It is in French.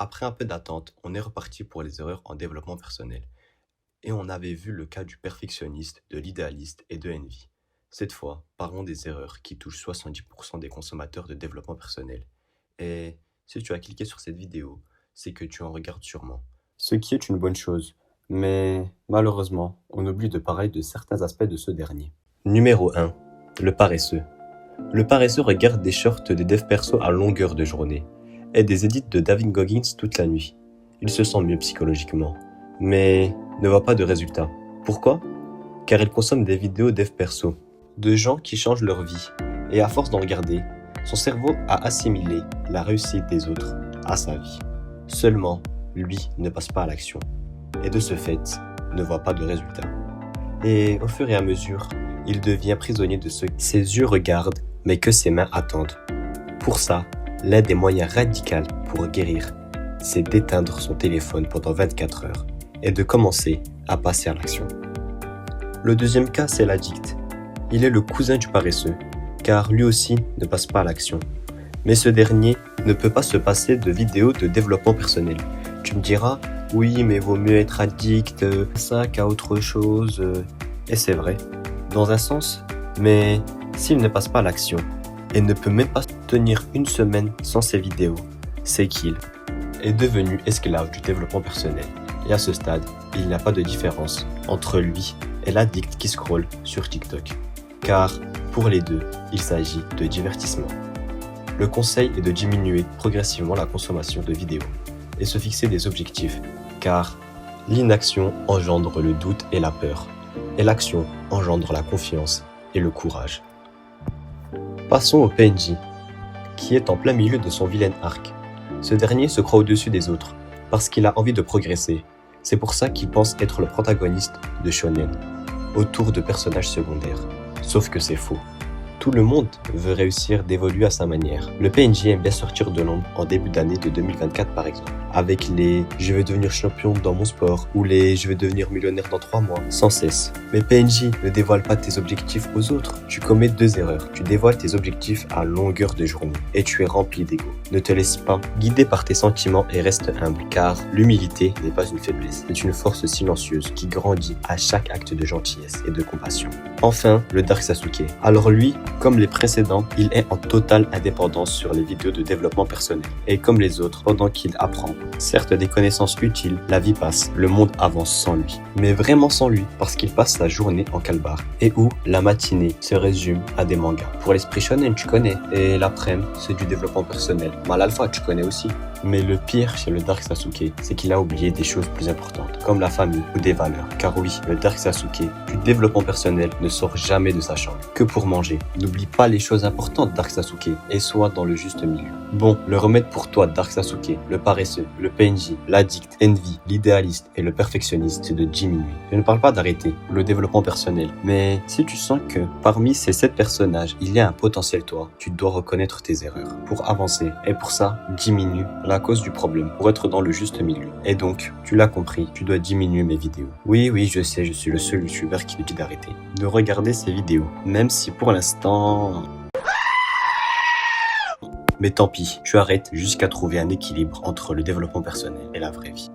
Après un peu d'attente, on est reparti pour les erreurs en développement personnel. Et on avait vu le cas du perfectionniste, de l'idéaliste et de Envy. Cette fois, parlons des erreurs qui touchent 70% des consommateurs de développement personnel. Et si tu as cliqué sur cette vidéo, c'est que tu en regardes sûrement. Ce qui est une bonne chose, mais malheureusement, on oublie de parler de certains aspects de ce dernier. Numéro 1. Le paresseux. Le paresseux regarde des shorts de dev perso à longueur de journée et des edits de David Goggins toute la nuit. Il se sent mieux psychologiquement, mais ne voit pas de résultats. Pourquoi ? Car il consomme des vidéos dev perso, de gens qui changent leur vie, et à force d'en regarder, son cerveau a assimilé la réussite des autres à sa vie. Seulement, lui ne passe pas à l'action, et de ce fait, ne voit pas de résultats. Et au fur et à mesure, il devient prisonnier de ce que ses yeux regardent, mais que ses mains attendent. Pour ça, l'un des moyens radicaux pour guérir, c'est d'éteindre son téléphone pendant 24 heures et de commencer à passer à l'action. Le deuxième cas, c'est l'addict. Il est le cousin du paresseux, car lui aussi ne passe pas à l'action. Mais ce dernier ne peut pas se passer de vidéos de développement personnel. Tu me diras, oui, mais vaut mieux être addict à ça qu'à autre chose. Et c'est vrai, dans un sens, mais s'il ne passe pas à l'action et ne peut même pas tenir une semaine sans ces vidéos, c'est qu'il est devenu esclave du développement personnel. Et à ce stade, il n'y a pas de différence entre lui et l'addict qui scrolle sur TikTok. Car pour les deux, il s'agit de divertissement. Le conseil est de diminuer progressivement la consommation de vidéos et se fixer des objectifs, car l'inaction engendre le doute et la peur, et l'action engendre la confiance et le courage. Passons au PNJ, qui est en plein milieu de son vilain arc. Ce dernier se croit au-dessus des autres, parce qu'il a envie de progresser. C'est pour ça qu'il pense être le protagoniste de shonen, autour de personnages secondaires. Sauf que c'est faux. Tout le monde veut réussir d'évoluer à sa manière. Le PNJ aime bien sortir de l'ombre en début d'année de 2024 par exemple, avec les « je vais devenir champion dans mon sport » ou les « je vais devenir millionnaire dans 3 mois » sans cesse. Mais PNJ, ne dévoile pas tes objectifs aux autres. Tu commets 2 erreurs. Tu dévoiles tes objectifs à longueur de journée et tu es rempli d'ego. Ne te laisse pas guider par tes sentiments et reste humble, car l'humilité n'est pas une faiblesse, c'est une force silencieuse qui grandit à chaque acte de gentillesse et de compassion. Enfin, le Dark Sasuke. Alors lui, comme les précédents, il est en totale indépendance sur les vidéos de développement personnel. Et comme les autres, pendant qu'il apprend, certes des connaissances utiles, la vie passe, le monde avance sans lui. Mais vraiment sans lui, parce qu'il passe sa journée en calbar. Et où la matinée se résume à des mangas. Pour l'esprit shonen, tu connais. Et l'après-midi, c'est du développement personnel. Mal alpha, tu connais aussi. Mais le pire chez le Dark Sasuke, c'est qu'il a oublié des choses plus importantes, comme la famille ou des valeurs. Car oui, le Dark Sasuke, du développement personnel, ne sort jamais de sa chambre, que pour manger. N'oublie pas les choses importantes, Dark Sasuke, et sois dans le juste milieu. Bon, le remède pour toi, Dark Sasuke, le paresseux, le PNJ, l'addict, Envy, l'idéaliste et le perfectionniste, c'est de diminuer. Je ne parle pas d'arrêter le développement personnel, mais si tu sens que parmi ces 7 personnages, il y a un potentiel toi, tu dois reconnaître tes erreurs pour avancer. Et pour ça, diminue la cause du problème pour être dans le juste milieu. Et donc, tu l'as compris, tu dois diminuer mes vidéos. Oui, je sais, je suis le seul youtubeur qui te dit d'arrêter de regarder ces vidéos, même si pour l'instant... Mais tant pis, tu arrêtes jusqu'à trouver un équilibre entre le développement personnel et la vraie vie.